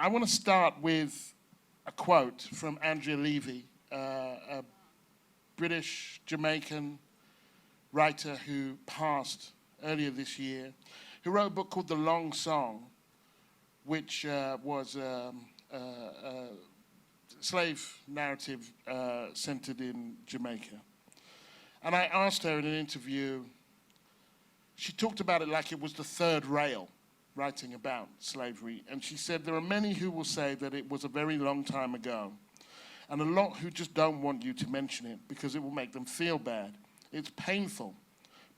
I want to start with a quote from Andrea Levy, a British Jamaican writer who passed earlier this year, who wrote a book called The Long Song, which was a slave narrative centered in Jamaica. And I asked her in an interview, she talked about it like it was the third rail, writing about slavery. And she said, there are many who will say that it was a very long time ago, and a lot who just don't want you to mention it because it will make them feel bad. It's painful,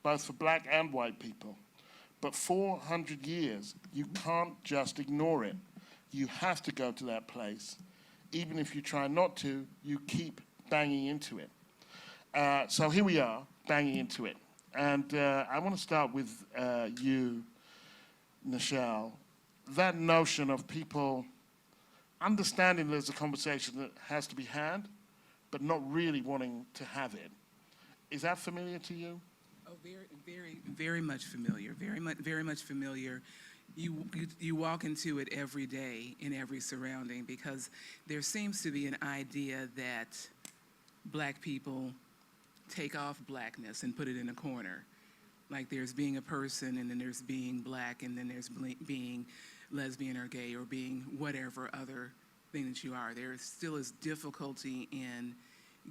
both for black and white people. But 400 years, you can't just ignore it. You have to go to that place. Even if you try not to, you keep banging into it. So here we are, banging into it. And I want to start with you, Nichelle. That notion of people understanding there's a conversation that has to be had, but not really wanting to have it. Is that familiar to you? Oh, very much familiar. Very much familiar. You walk into it every day in every surrounding, because there seems to be an idea that black people take off blackness and put it in a corner. Like there's being a person, and then there's being black, and then there's being lesbian or gay, or being whatever other thing that you are. There still is difficulty in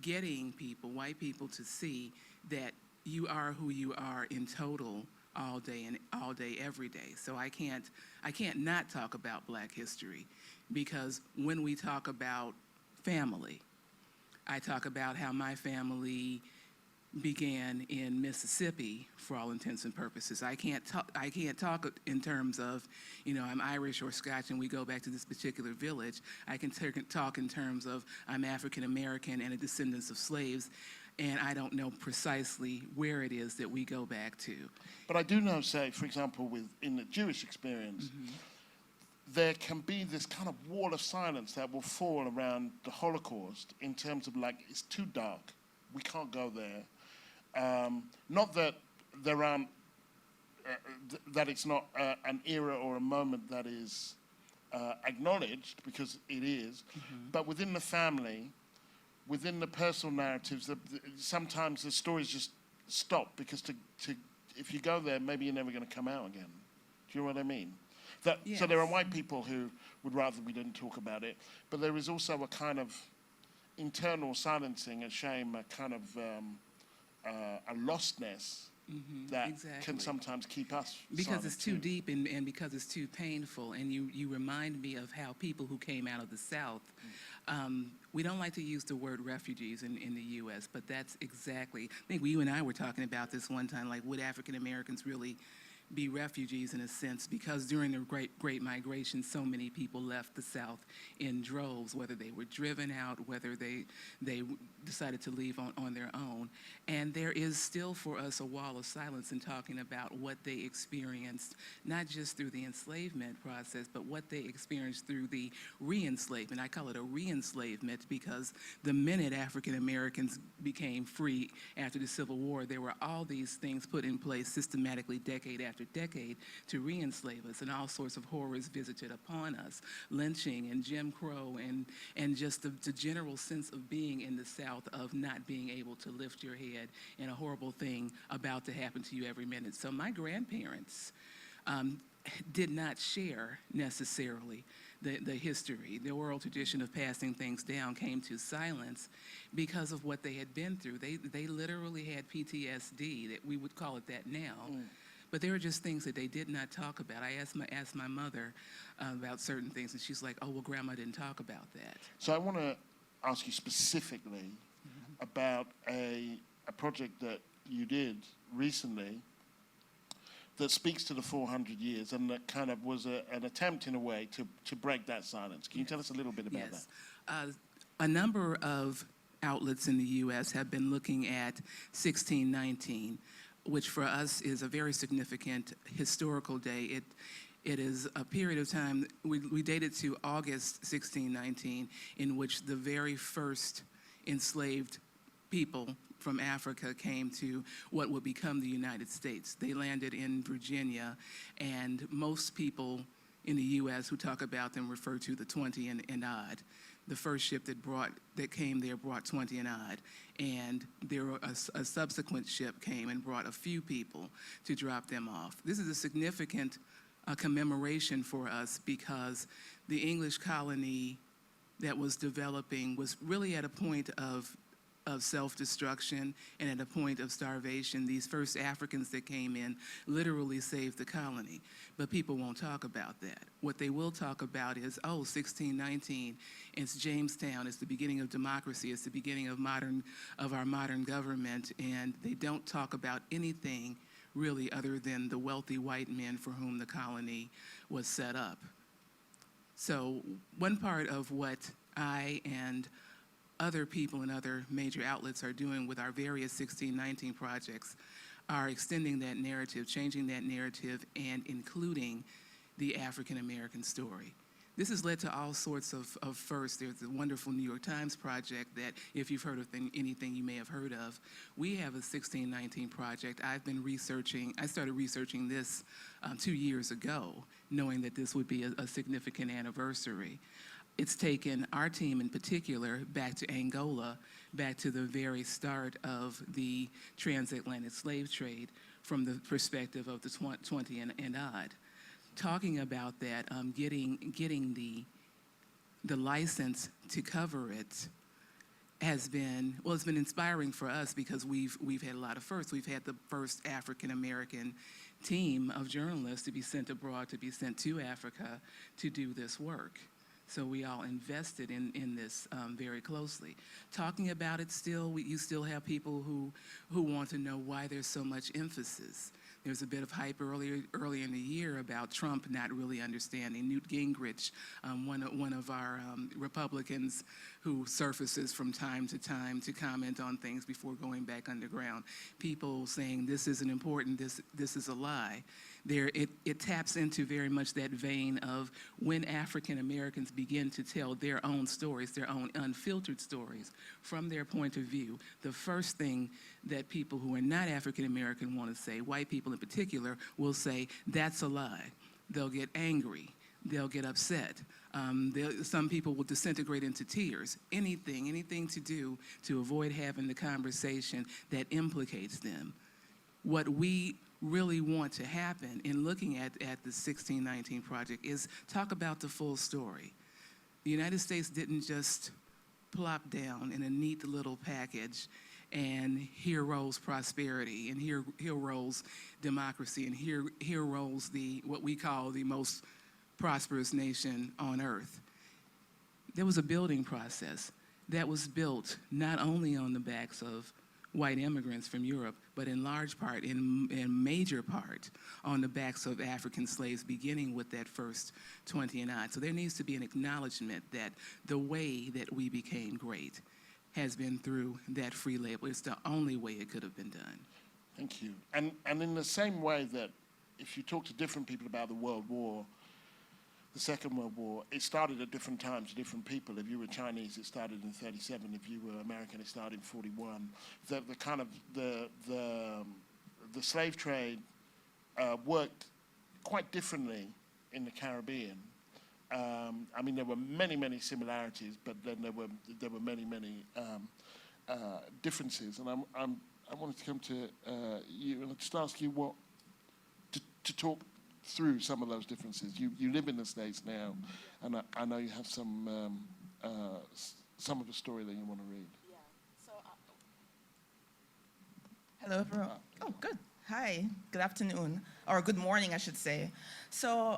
getting people, white people, to see that you are who you are in total all day and all day, every day. So I can't not talk about black history, because when we talk about family, I talk about how my family began in Mississippi for all intents and purposes. I can't talk in terms of, I'm Irish or Scotch and we go back to this particular village. I can talk in terms of I'm African American and a descendant of slaves, and I don't know precisely where it is that we go back to. But I do know, say, for example, in the Jewish experience, there can be this kind of wall of silence that will fall around the Holocaust in terms of like, it's too dark, we can't go there. Not that there aren't, that it's not an era or a moment that is acknowledged, because it is, but within the family, within the personal narratives, sometimes the stories just stop, because if you go there, maybe you're never going to come out again. Do you know what I mean? Yes. So there are white people who would rather we didn't talk about it, but there is also a kind of internal silencing, a shame, a kind of a lostness that can sometimes keep us because it's too too. deep and because it's too painful. And you remind me of how people who came out of the South, we don't like to use the word refugees in the U.S., but that's exactly, I think you and I were talking about this one time, like, would African Americans really be refugees in a sense? Because during the Great Migration, so many people left the South in droves, whether they were driven out, whether they decided to leave on their own. And there is still for us a wall of silence in talking about what they experienced, not just through the enslavement process, but what they experienced through the re-enslavement. I call it a re-enslavement because the minute African Americans became free after the Civil War, there were all these things put in place systematically decade after decade to re-enslave us, and all sorts of horrors visited upon us, lynching and Jim Crow, and just the general sense of being in the South, of not being able to lift your head, and a horrible thing about to happen to you every minute. So my grandparents did not share necessarily the history. The oral tradition of passing things down came to silence because of what they had been through. They literally had PTSD, that we would call it that now. But there were just things that they did not talk about. I asked my mother about certain things, and she's like, oh, well, Grandma didn't talk about that. So I want to ask you specifically about a project that you did recently that speaks to the 400 years, and that kind of was an attempt in a way to break that silence. Can you tell us a little bit about that? A number of outlets in the U.S. have been looking at 1619, which for us is a very significant historical day. It is a period of time, we date it to August 1619, in which the very first enslaved people from Africa came to what would become the United States. They landed in Virginia, and most people in the U.S. who talk about them refer to the 20 and odd. The first ship that came there brought 20 and odd, and a subsequent ship came and brought a few people to drop them off. This is a significant commemoration for us because the English colony that was developing was really at a point of self-destruction and at a point of starvation. These first Africans that came in literally saved the colony, but people won't talk about that. What they will talk about is, 1619, it's Jamestown, it's the beginning of democracy, it's the beginning of our modern government, and they don't talk about anything really other than the wealthy white men for whom the colony was set up. So one part of what I and other people and other major outlets are doing with our various 1619 projects are extending that narrative, changing that narrative, and including the African American story. This has led to all sorts of firsts. There's the wonderful New York Times project that, if you've heard of anything you may have heard of. We have a 1619 project. I started researching this 2 years ago, knowing that this would be a significant anniversary. It's taken our team in particular back to Angola, back to the very start of the transatlantic slave trade from the perspective of the 20 and odd. Talking about that, getting the license to cover it has been, well, it's been inspiring for us because we've had a lot of firsts. We've had the first African-American team of journalists to be sent abroad, to be sent to Africa to do this work. So we all invested in this very closely. Talking about it still, you still have people who want to know why there's so much emphasis. There's a bit of hype earlier in the year about Trump not really understanding. Newt Gingrich, one of our Republicans who surfaces from time to time to comment on things before going back underground. People saying this isn't important, this is a lie. It taps into very much that vein of when African Americans begin to tell their own stories, their own unfiltered stories from their point of view. The first thing that people who are not African American want to say, white people in particular, will say, that's a lie. They'll get angry. They'll get upset. Some people will disintegrate into tears. Anything to do to avoid having the conversation that implicates them. What we really want to happen in looking at the 1619 project is talk about the full story. The United States didn't just plop down in a neat little package and here rolls prosperity, and here rolls democracy, and here rolls what we call the most prosperous nation on earth. There was a building process that was built not only on the backs of white immigrants from Europe, but in large part, in major part, on the backs of African slaves, beginning with that first 20 and odd. So there needs to be an acknowledgement that the way that we became great has been through that free labor. It's the only way it could have been done. Thank you. And in the same way that if you talk to different people about the World War, the Second World War, it started at different times to different people. If you were Chinese, it started in 37. If you were American, it started in 41. The slave trade worked quite differently in the Caribbean. I mean, there were many similarities, but then there were many differences. And I wanted to come to you and just ask you to talk through some of those differences. You live in the States now, and I know you have some of the story that you want to read. Yeah. So, hello, everyone. Oh, good. Hi. Good afternoon, or good morning, I should say. So,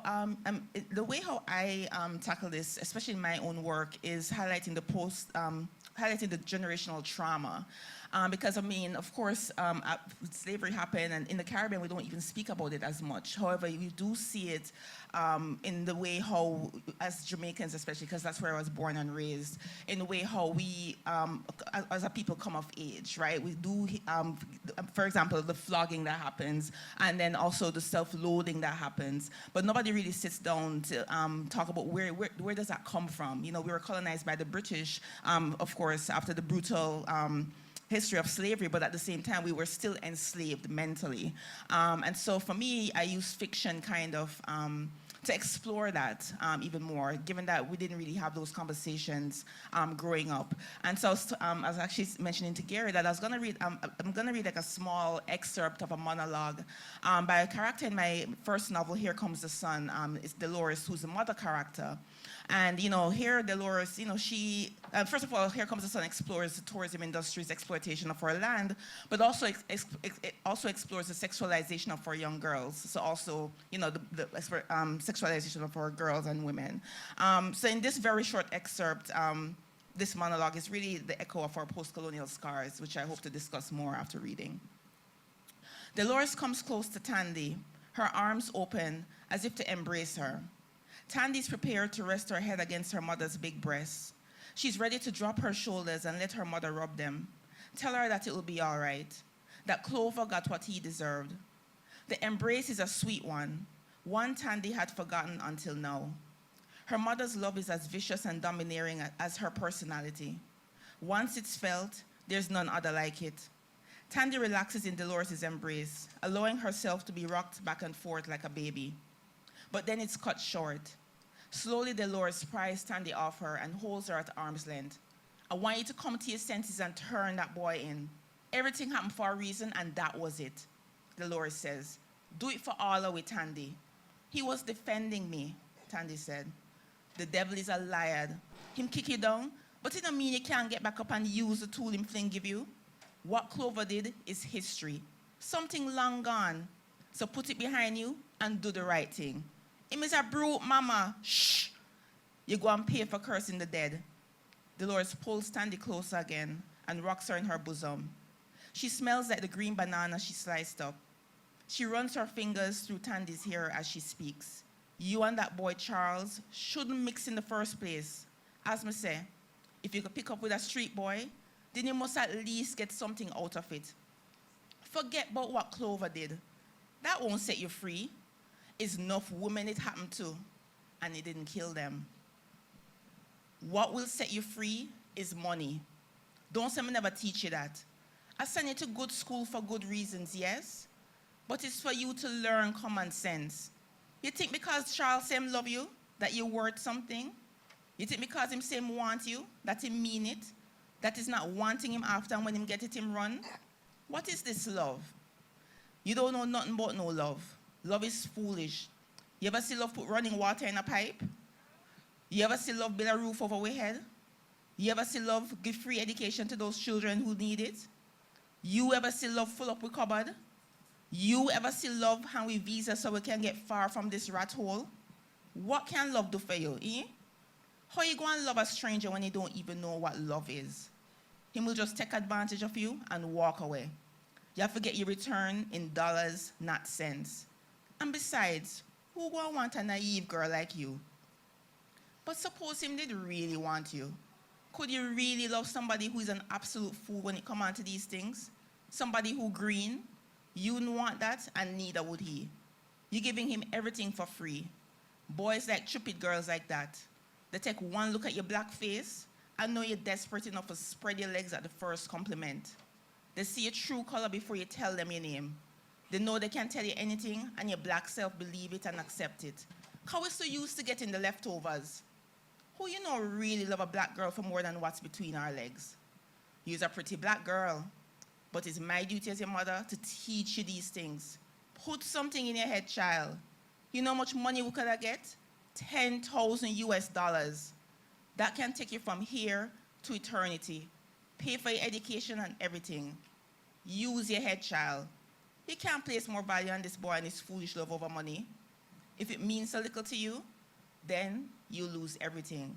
the way how I tackle this, especially in my own work, is highlighting the generational trauma. Because, I mean, of course, slavery happened, and in the Caribbean, we don't even speak about it as much. However, we do see it in the way how, as Jamaicans especially, because that's where I was born and raised, in the way how we, as a people, come of age, right? We do, for example, the flogging that happens, and then also the self-loathing that happens. But nobody really sits down to talk about where does that come from? You know, we were colonized by the British, of course, after the brutal history of slavery, but at the same time, we were still enslaved mentally. And so for me, I use fiction kind of to explore that even more, given that we didn't really have those conversations growing up. And so I was actually mentioning to Gary that I was going to read, I'm going to read like a small excerpt of a monologue by a character in my first novel, Here Comes the Sun. It's Dolores, who's the mother character. And, here Dolores, she, first of all, Here Comes the Sun explores the tourism industry's exploitation of our land, but also it also explores the sexualization of our young girls. So also, the sexualization of our girls and women. So in this very short excerpt, this monologue is really the echo of our post-colonial scars, which I hope to discuss more after reading. Dolores comes close to Tandy, her arms open as if to embrace her. Tandy's prepared to rest her head against her mother's big breasts. She's ready to drop her shoulders and let her mother rub them. Tell her that it will be all right, that Clover got what he deserved. The embrace is a sweet one Tandy had forgotten until now. Her mother's love is as vicious and domineering as her personality. Once it's felt, there's none other like it. Tandy relaxes in Dolores' embrace, allowing herself to be rocked back and forth like a baby. But then it's cut short. Slowly, Dolores pries Tandy off her and holds her at arm's length. I want you to come to your senses and turn that boy in. Everything happened for a reason, and that was it, Dolores says. Do it for all of it, Tandy. He was defending me, Tandy said. The devil is a liar. Him kick you down, but it don't mean you can't get back up and use the tool him fling give you. What Clover did is history, something long gone. So put it behind you and do the right thing. Him is a brute, mama. Shh. You go and pay for cursing the dead. Dolores pulls Tandy closer again and rocks her in her bosom. She smells like the green banana she sliced up. She runs her fingers through Tandy's hair as she speaks. You and that boy, Charles, shouldn't mix in the first place. As me say, if you could pick up with a street boy, then you must at least get something out of it. Forget about what Clover did. That won't set you free. It's enough women it happened to, and it didn't kill them. What will set you free is money. Don't say me never teach you that. I send you to good school for good reasons, yes? But it's for you to learn common sense. You think because Charles say him love you, that you're worth something? You think because him say him want you, that he mean it? That is not wanting him after, and when him get it, him run? What is this love? You don't know nothing about no love. Love is foolish. You ever see love put running water in a pipe? You ever see love build a roof over our head? You ever see love give free education to those children who need it? You ever see love full up with cupboard? You ever see love hand with visa so we can get far from this rat hole? What can love do for you, eh? How you go and love a stranger when you don't even know what love is? He will just take advantage of you and walk away. You have to get your return in dollars, not cents. And besides, who gonna want a naive girl like you? But suppose him did really want you. Could you really love somebody who is an absolute fool when it comes on to these things? Somebody who green? You wouldn't want that, and neither would he. You're giving him everything for free. Boys like stupid girls like that. They take one look at your black face and know you're desperate enough to spread your legs at the first compliment. They see your true color before you tell them your name. They know they can tell you anything, and your black self believe it and accept it. How we so used to getting the leftovers? Who you know really love a black girl for more than what's between our legs? You're a pretty black girl, but it's my duty as your mother to teach you these things. Put something in your head, child. You know how much money we could get? 10,000 US dollars. That can take you from here to eternity. Pay for your education and everything. Use your head, child. You can't place more value on this boy and his foolish love over money. If it means so little to you, then you lose everything.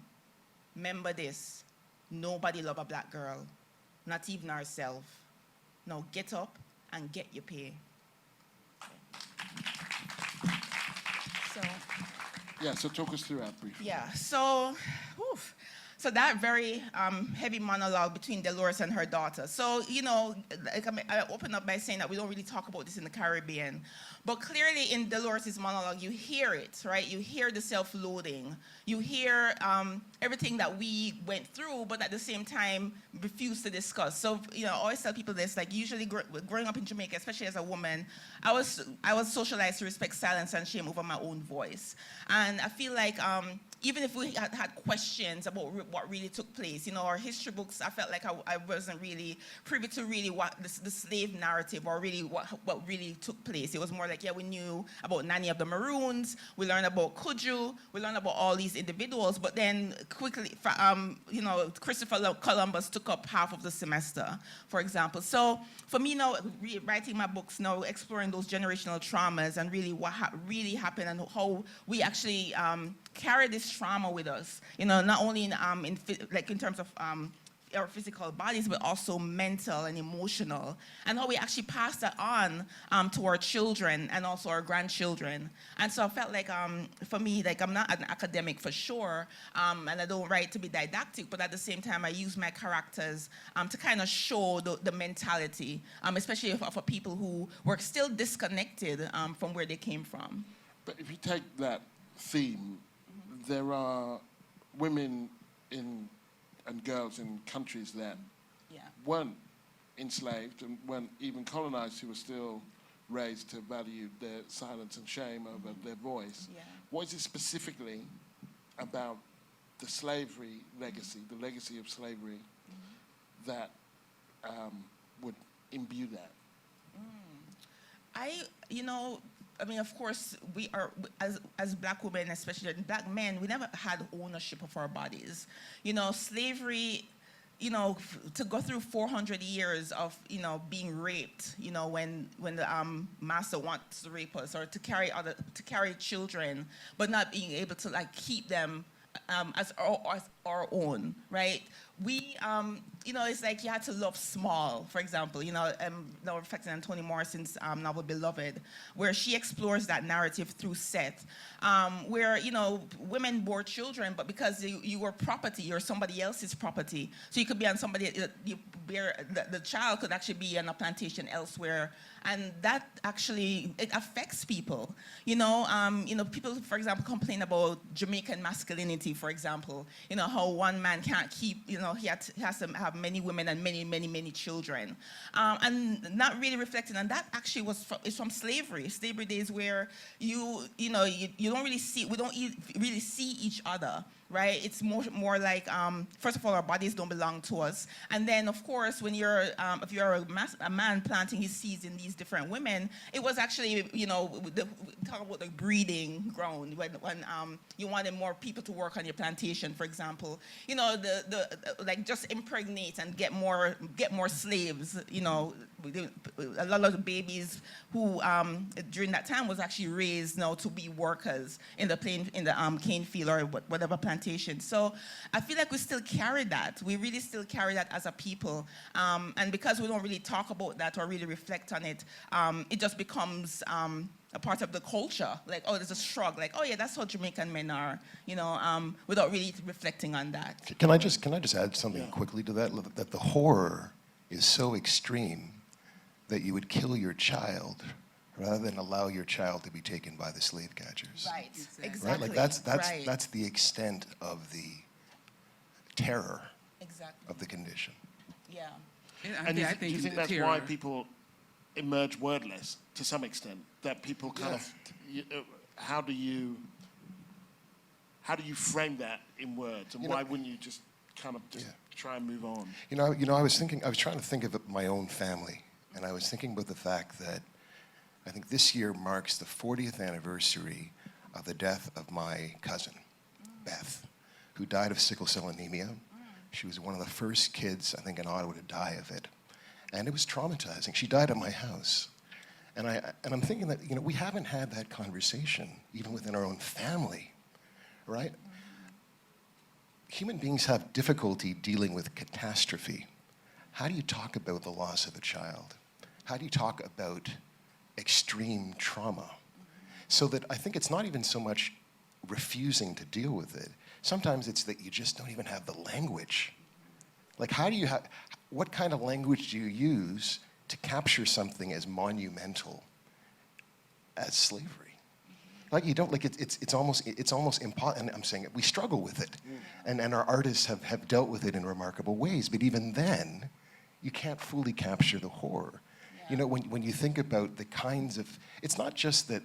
Remember this, nobody love a black girl, not even ourselves. Now get up and get your pay. So talk us through that briefly. yeah, so So that very heavy monologue between Dolores and her daughter. So, you know, like I open up by saying that we don't really talk about this in the Caribbean. But clearly in Dolores' monologue, you hear it, right? You hear the self-loathing. You hear everything that we went through, but at the same time, refuse to discuss. So, you know, I always tell people this, like usually growing up in Jamaica, especially as a woman, I was socialized to respect silence and shame over my own voice. And I feel like even if we had questions about what really took place, you know, our history books, I felt like I wasn't really privy to really what the slave narrative or really what really took place. It was more like, yeah, we knew about Nanny of the Maroons, we learned about Kuju, we learned about all these individuals, but then quickly, you know, Christopher Columbus took up half of the semester, for example. So for me now, writing my books now, exploring those generational traumas and really what really happened and how we actually carry this trauma with us, you know, not only in terms of our physical bodies, but also mental and emotional, and how we actually pass that on to our children and also our grandchildren. And so I felt like, for me, like I'm not an academic for sure, and I don't write to be didactic, but at the same time, I use my characters to kind of show the mentality, especially for people who were still disconnected from where they came from. But if you take that theme, there are women and girls in countries that weren't enslaved and weren't even colonized who were still raised to value their silence and shame over their voice. Yeah. What is it specifically about the slavery legacy, the legacy of slavery, that would imbue that? I mean, of course, we are, as Black women, especially Black men, we never had ownership of our bodies. You know, slavery, you know, to go through 400 years of, you know, being raped, you know, when the master wants to rape us, or to carry children, but not being able to like keep them as our own, right? We, you know, it's like you had to love small, for example, you know, now reflecting on Toni Morrison's novel Beloved, where she explores that narrative through Seth, where, you know, women bore children, but because you were property, you're somebody else's property. So you could be on somebody, the child could actually be on a plantation elsewhere, and that actually, it affects people. You know, people, for example, complain about Jamaican masculinity, for example, you know, how one man can't keep, you know, he has to have many women and many children. And not really reflecting on that actually is from slavery days, where you don't really see, we don't really see each other, right? It's more like, first of all, our bodies don't belong to us. And then, of course, when you're, if you're a man planting his seeds in these different women, it was actually, you know, talk about the breeding ground, when you wanted more people to work on your plantation, for example. You know, like just impregnate and get more slaves, you know. A lot of the babies who during that time was actually raised now to be workers in the cane field or whatever plantation. So I feel like we still carry that. We really still carry that as a people, and because we don't really talk about that or really reflect on it, it just becomes a part of the culture. Like, oh, there's a shrug. Like, oh yeah, that's how Jamaican men are. You know, without really reflecting on that. Can I just add something quickly to that? That the horror is so extreme that you would kill your child rather than allow your child to be taken by the slave catchers. Right, exactly. Right? Like that's the extent of the terror of the condition. Yeah. And do you think that's why people emerge wordless to some extent? That people kind of, how do you frame that in words, and why wouldn't you just kind of try and move on? You know, I was trying to think of my own family. And I was thinking about the fact that I think this year marks the 40th anniversary of the death of my cousin, Beth, who died of sickle cell anemia. She was one of the first kids, I think, in Ottawa to die of it. And it was traumatizing. She died at my house. And I'm thinking that, you know, we haven't had that conversation, even within our own family, right? Human beings have difficulty dealing with catastrophe. How do you talk about the loss of a child? How do you talk about extreme trauma? So that I think it's not even so much refusing to deal with it, Sometimes it's that you just don't even have the language. Like, how do you have, what kind of language do you use to capture something as monumental as slavery? Like, you don't, like, it's almost impossible, and I'm saying we struggle with it. And our artists have dealt with it in remarkable ways, but even then, you can't fully capture the horror. You know, when you think about the kinds of, it's not just that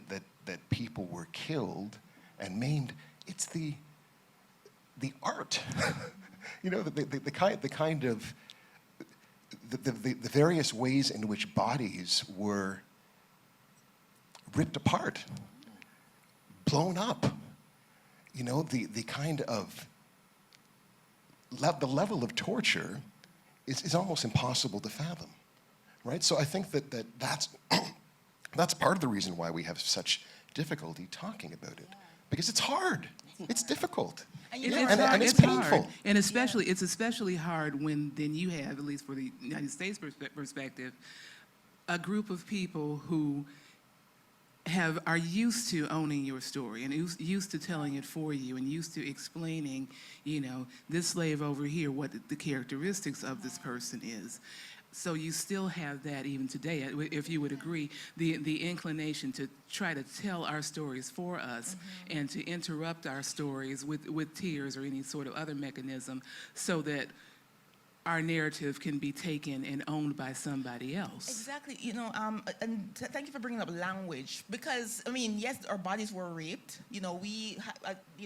people were killed and maimed, it's the art. You know, the kind of, the various ways in which bodies were ripped apart, blown up. You know, the kind of, the level of torture is almost impossible to fathom, right? So I think that's that's part of the reason why we have such difficulty talking about it, because it's hard, it's difficult, and it's painful. Hard. And especially, it's especially hard when then you have, at least for the United States perspective, a group of people who are used to owning your story and used to telling it for you and used to explaining, you know, this slave over here, what the characteristics of this person is. So you still have that even today, if you would agree, the inclination to try to tell our stories for us and to interrupt our stories with tears or any sort of other mechanism so that our narrative can be taken and owned by somebody else. Exactly, you know, and thank you for bringing up language, because, I mean, yes, our bodies were raped, you know, you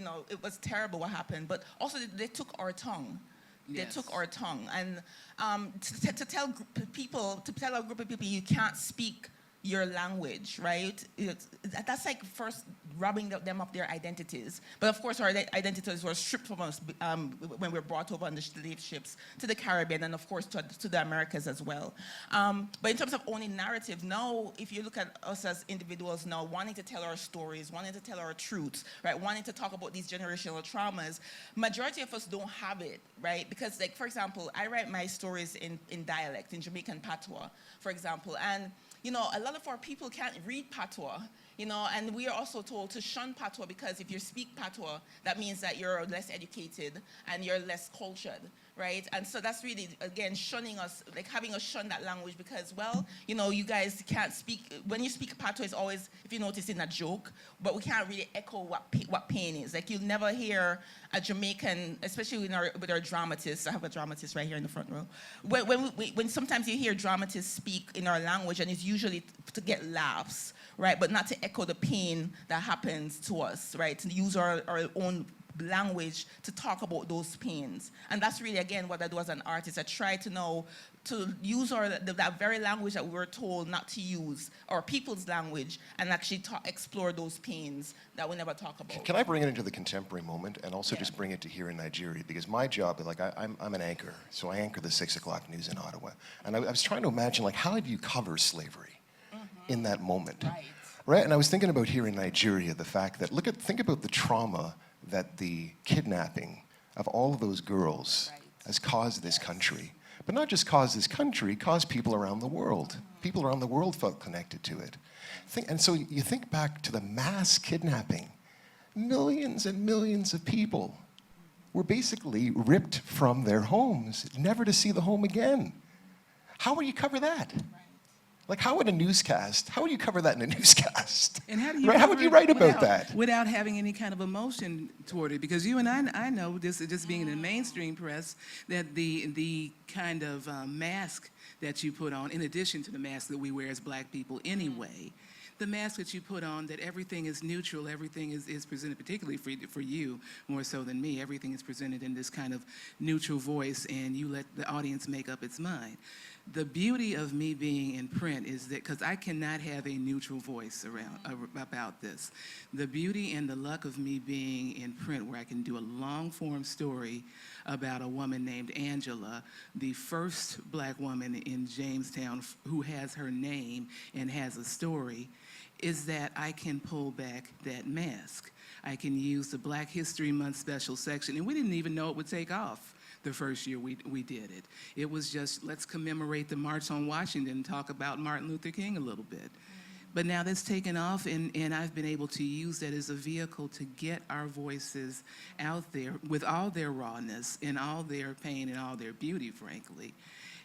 know, it was terrible what happened, but also they took our tongue. They took our tongue, and to tell a group of people you can't speak your language, right? That's like first robbing them of their identities. But of course, our identities were stripped from us when we were brought over on the slave ships to the Caribbean and, of course, to the Americas as well. But in terms of owning narrative, now, if you look at us as individuals now, wanting to tell our stories, wanting to tell our truths, right, wanting to talk about these generational traumas, majority of us don't have it, right? Because, like, for example, I write my stories in dialect, in Jamaican patois, for example, and you know, a lot of our people can't read patois, you know, and we are also told to shun patois because if you speak patois, that means that you're less educated and you're less cultured, right? And so that's really, again, shunning us, like having us shun that language because, well, you know, you guys can't speak, when you speak patois, it's always, if you notice, in a joke, but we can't really echo what pain is. Like, you'll never hear a Jamaican, especially with our dramatists. I have a dramatist right here in the front row. When sometimes you hear dramatists speak in our language, and it's usually to get laughs, right? But not to echo the pain that happens to us, right? To use our own language to talk about those pains. And that's really, again, what I do as an artist. I try to know to use that very language that we were told not to use, our people's language, and actually explore those pains that we never talk about. Can I bring it into the contemporary moment and also just bring it to here in Nigeria? Because my job, like, I'm an anchor, so I anchor the 6 o'clock news in Ottawa. And I was trying to imagine, like, how do you cover slavery in that moment? Right? And I was thinking about here in Nigeria, the fact that, think about the trauma that the kidnapping of all of those girls has caused this country. But not just caused this country, caused people around the world. People around the world felt connected to it. And so you think back to the mass kidnapping. Millions and millions of people were basically ripped from their homes, never to see the home again. How would you cover that? Like, how would you cover that in a newscast? And how do you how would you write about that? Without having any kind of emotion toward it? Because you and I know, just being in the mainstream press, that the kind of mask that you put on, in addition to the mask that we wear as black people anyway, the mask that you put on, that everything is neutral, everything is presented, particularly for you, more so than me, everything is presented in this kind of neutral voice, and you let the audience make up its mind. The beauty of me being in print is that, because I cannot have a neutral voice about this, the beauty and the luck of me being in print, where I can do a long-form story about a woman named Angela, the first black woman in Jamestown who has her name and has a story, is that I can pull back that mask. I can use the Black History Month special section, and we didn't even know it would take off the first year we did it. It was just, let's commemorate the March on Washington and talk about Martin Luther King a little bit. But now that's taken off, and I've been able to use that as a vehicle to get our voices out there with all their rawness and all their pain and all their beauty, frankly,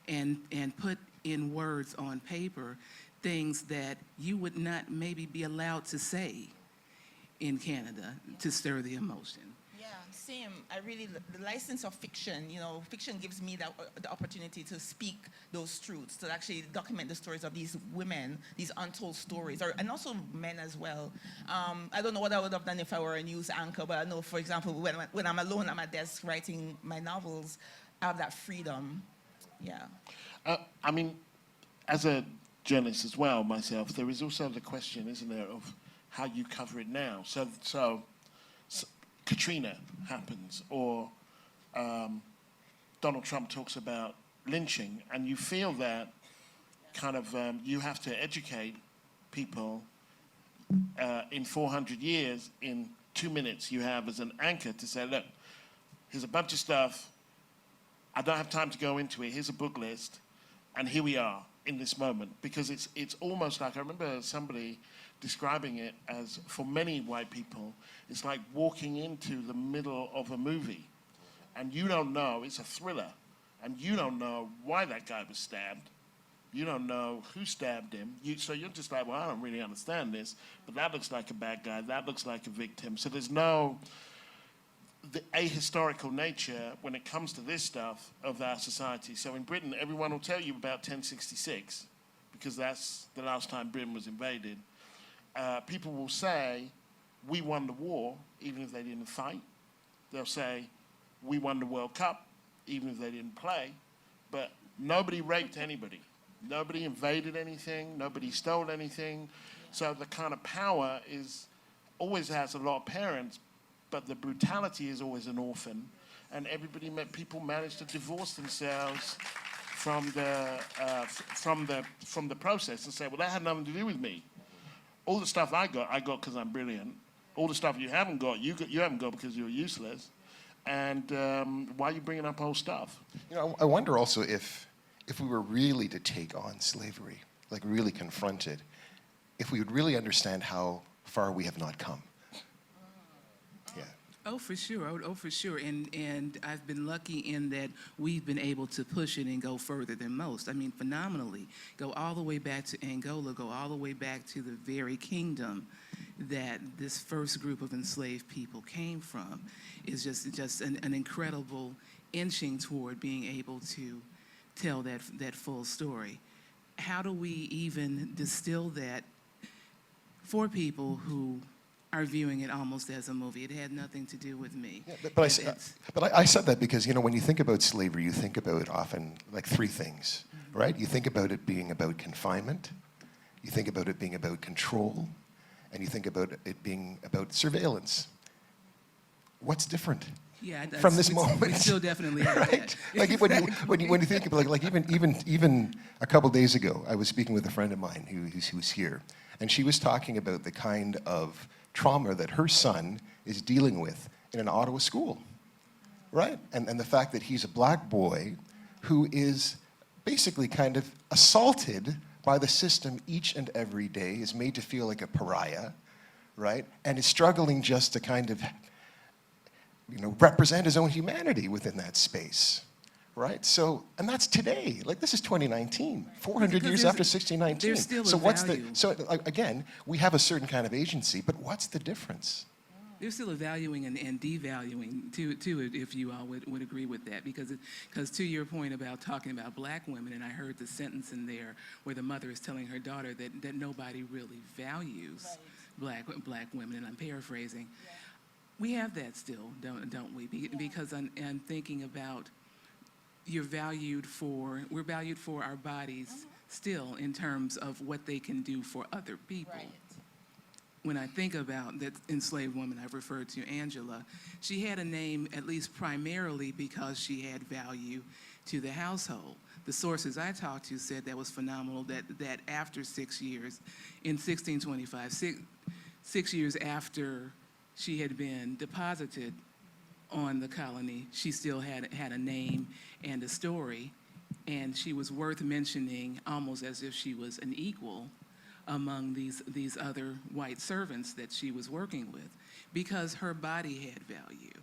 and put in words on paper things that you would not maybe be allowed to say in Canada to stir the emotion. Yeah, same. I really, the license of fiction, you know, fiction gives me the opportunity to speak those truths, to actually document the stories of these women, these untold stories, and also men as well. I don't know what I would have done if I were a news anchor, but I know, for example, when I'm alone at my desk writing my novels, I have that freedom. Yeah. I mean, as a journalist as well, myself, there is also the question, isn't there, of how you cover it now. So Katrina happens, or Donald Trump talks about lynching, and you feel that kind of you have to educate people in 400 years in 2 minutes you have as an anchor to say, look, here's a bunch of stuff. I don't have time to go into it. Here's a book list, and here we are in this moment. Because it's almost like, I remember somebody describing it as, for many white people, it's like walking into the middle of a movie, and you don't know, it's a thriller, and you don't know why that guy was stabbed. You don't know who stabbed him. So you're just like, well, I don't really understand this, but that looks like a bad guy, that looks like a victim. So there's no the ahistorical nature when it comes to this stuff of our society. So in Britain, everyone will tell you about 1066, because that's the last time Britain was invaded. People will say, we won the war, even if they didn't fight. They'll say, we won the World Cup, even if they didn't play. But nobody raped anybody. Nobody invaded anything. Nobody stole anything. So the kind of power always has a lot of parents, but the brutality is always an orphan. And people manage to divorce themselves from the process and say, well, that had nothing to do with me. All the stuff I got because I'm brilliant. All the stuff you haven't got, you haven't got because you're useless. And why are you bringing up old stuff? You know, I wonder also if we were really to take on slavery, like really confront it, if we would really understand how far we have not come. Yeah. Oh, for sure. Oh, for sure. And I've been lucky in that we've been able to push it and go further than most. I mean, phenomenally. Go all the way back to Angola, go all the way back to the very kingdom that this first group of enslaved people came from. Is just an incredible inching toward being able to tell that full story. How do we even distill that for people who are viewing it almost as a movie? It had nothing to do with me. Yeah, but I said that because, you know, when you think about slavery, you think about often like three things, right? You think about it being about confinement, you think about it being about control, and you think about it being about surveillance. What's different? Yeah, from this moment, we still definitely have right? that. Like when you think about like even a couple days ago, I was speaking with a friend of mine who was here, and she was talking about the kind of trauma that her son is dealing with in an Ottawa school, right? And the fact that he's a black boy who is basically kind of assaulted by the system each and every day, is made to feel like a pariah, right? And is struggling just to kind of, you know, represent his own humanity within that space, right? So, and that's today. Like, this is 2019, 400 years after 1619. There's still so a what's value. Again, we have a certain kind of agency, but what's the difference? There's still a valuing and devaluing too, if you all would agree with that, because to your point about talking about black women, and I heard the sentence in there where the mother is telling her daughter that nobody really values black women, and I'm paraphrasing. Yeah. We have that still, don't we? Because I'm thinking about we're valued for our bodies still in terms of what they can do for other people. Right. When I think about that enslaved woman I've referred to, Angela, she had a name at least primarily because she had value to the household. The sources I talked to said that was phenomenal, that after 6 years, in 1625, 6 years after she had been deposited on the colony, she still had a name and a story, and she was worth mentioning almost as if she was an equal among these other white servants that she was working with, because her body had value.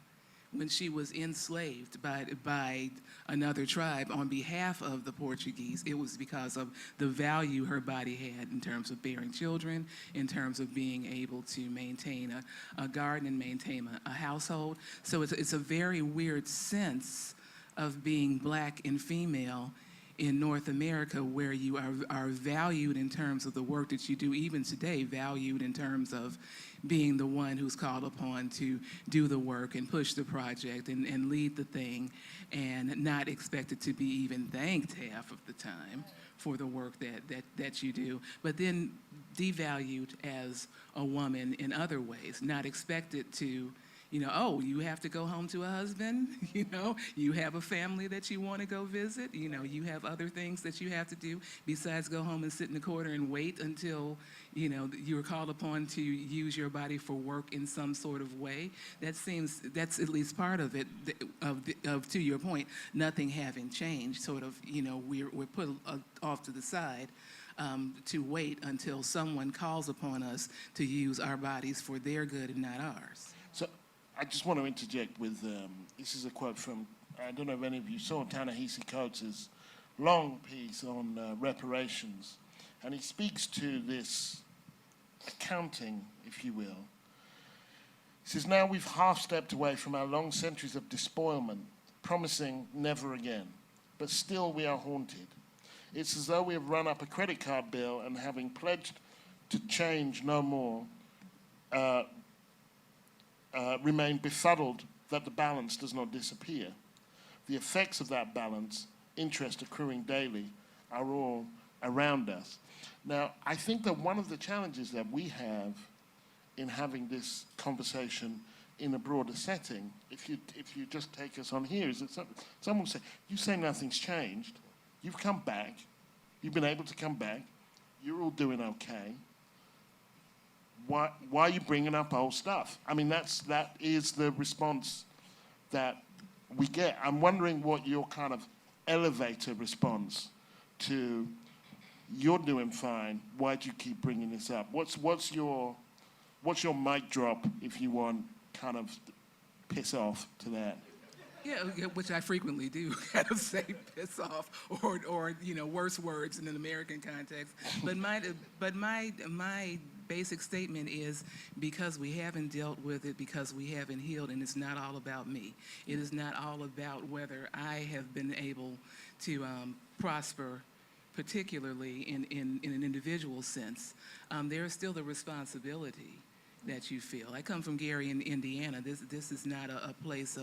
When she was enslaved by another tribe on behalf of the Portuguese, it was because of the value her body had in terms of bearing children, in terms of being able to maintain a garden and maintain a household. So it's a very weird sense of being black and female in North America, where you are valued in terms of the work that you do, even today, valued in terms of being the one who's called upon to do the work and push the project and lead the thing, and not expected to be even thanked half of the time for the work that you do, but then devalued as a woman in other ways, not expected to, oh, you have to go home to a husband, you have a family that you want to go visit, you have other things that you have to do besides go home and sit in the corner and wait until, you're called upon to use your body for work in some sort of way. That's at least part of it, to your point, nothing having changed, sort of, we're put off to the side to wait until someone calls upon us to use our bodies for their good and not ours. So I just want to interject with, this is a quote from, I don't know if any of you saw Ta-Nehisi Coates' long piece on reparations, and he speaks to this accounting, if you will. He says, now we've half stepped away from our long centuries of despoilment, promising never again, but still we are haunted. It's as though we have run up a credit card bill and, having pledged to change no more, remain befuddled that the balance does not disappear. The effects of that balance, interest accruing daily, are all around us. Now, I think that one of the challenges that we have in having this conversation in a broader setting, if you just take us on here, is that someone will say, you say nothing's changed, you've come back, you've been able to come back, you're all doing okay. Why are you bringing up old stuff? I mean, that is the response that we get. I'm wondering what your kind of elevator response to you're doing fine, why do you keep bringing this up? What's your mic drop, if you want, kind of piss off to that? Yeah, which I frequently do, kind of say piss off or worse words in an American context. But my basic statement is, because we haven't dealt with it, because we haven't healed, and it's not all about me. It is not all about whether I have been able to prosper, particularly in an individual sense. There is still the responsibility that you feel. I come from Gary, in Indiana. This is not a place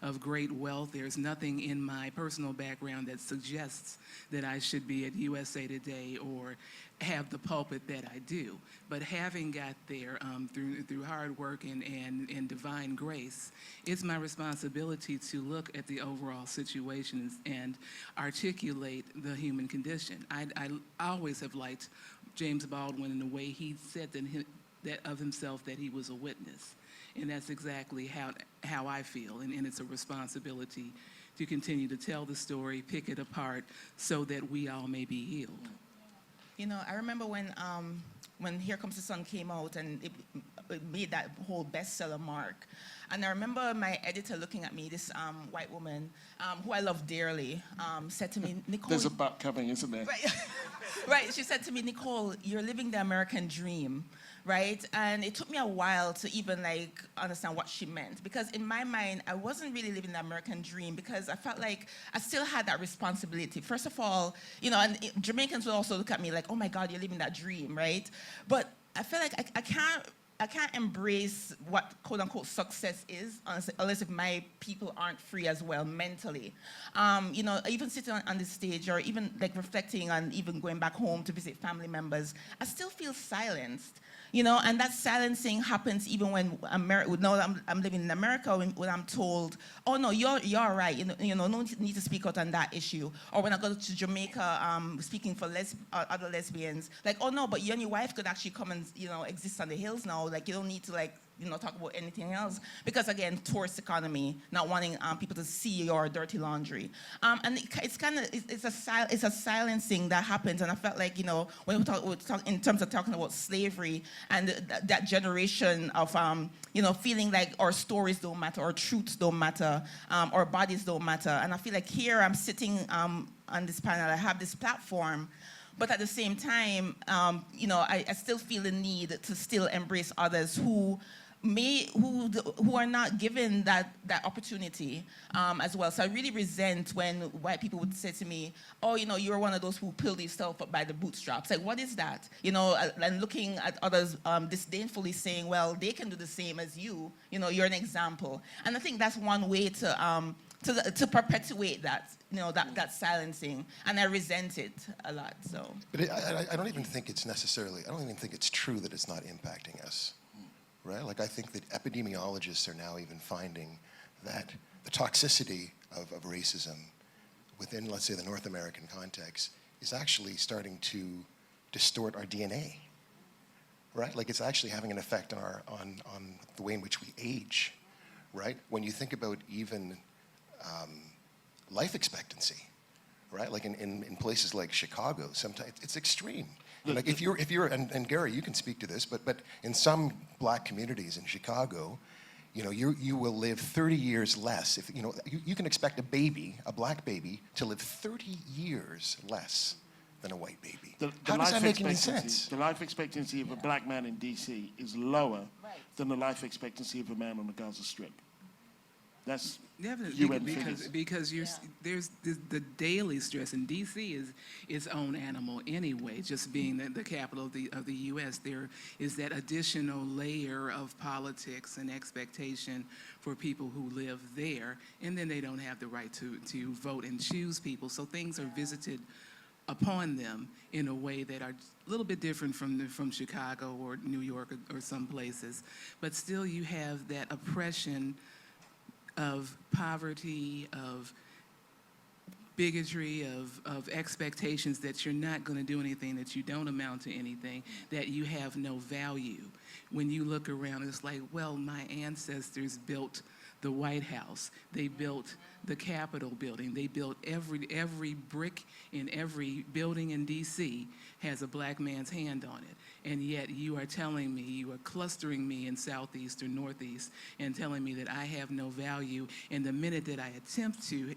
of great wealth. There's nothing in my personal background that suggests that I should be at USA Today or have the pulpit that I do. But having got there through hard work and divine grace, it's my responsibility to look at the overall situation and articulate the human condition. I always have liked James Baldwin in the way he said that of himself, that he was a witness. And that's exactly how I feel. And it's a responsibility to continue to tell the story, pick it apart, so that we all may be healed. I remember when Here Comes the Sun came out and it made that whole bestseller mark. And I remember my editor looking at me, this white woman who I love dearly, said to me, Nicole... There's a butt coming, isn't there? Right. Right, she said to me, Nicole, you're living the American dream, right? And it took me a while to even understand what she meant, because in my mind, I wasn't really living the American dream, because I felt like I still had that responsibility. First of all, and Jamaicans would also look at me like, oh my God, you're living that dream, right? But I feel like I can't embrace what quote unquote success is unless if my people aren't free as well mentally. Even sitting on this stage, or even reflecting on even going back home to visit family members, I still feel silenced. And that silencing happens even when I'm living in America, when I'm told, oh no, you're all right, no need to speak out on that issue. Or when I go to Jamaica, speaking for other lesbians, oh no, but you and your wife could actually come and, exist on the hills now, you don't need to talk about anything else. Because again, tourist economy, not wanting people to see your dirty laundry. And it's kind of, it's a silencing that happens. And I felt like, when we talk in terms of talking about slavery and that generation of, feeling like our stories don't matter, our truths don't matter, our bodies don't matter. And I feel like here I'm sitting on this panel, I have this platform, but at the same time, I still feel the need to still embrace others who are not given that opportunity as well. So I really resent when white people would say to me, oh, you're one of those who pulled yourself up by the bootstraps. Like, what is that? And looking at others disdainfully saying, well, they can do the same as you. You're an example. And I think that's one way to perpetuate that, that silencing, and I resent it a lot. So, but I don't even think it's necessarily. I don't even think it's true that it's not impacting us, right? Like I think that epidemiologists are now even finding that the toxicity of racism within, let's say, the North American context is actually starting to distort our DNA, right? Like it's actually having an effect on the way in which we age, right? When you think about even life expectancy, right? Like in places like Chicago, sometimes it's extreme. Like if you're and Gary, you can speak to this, but in some black communities in Chicago, you will live 30 years less. If you can expect a black baby, to live 30 years less than a white baby. How does that make any sense? The life expectancy of a black man in DC is lower than the life expectancy of a man on the Gaza Strip. That's UN figures. Because there's the daily stress, and DC is its own animal anyway. Just being the capital of the U.S., there is that additional layer of politics and expectation for people who live there, and then they don't have the right to vote and choose people. So things are visited upon them in a way that are a little bit different from Chicago or New York or some places, but still you have that oppression of poverty, of bigotry, of expectations that you're not going to do anything, that you don't amount to anything, that you have no value. When you look around, it's like, well, my ancestors built the White House. They built the Capitol building. They built every brick in every building in D.C. has a black man's hand on it. And yet you are telling me, you are clustering me in Southeast or Northeast and telling me that I have no value. And the minute that I attempt to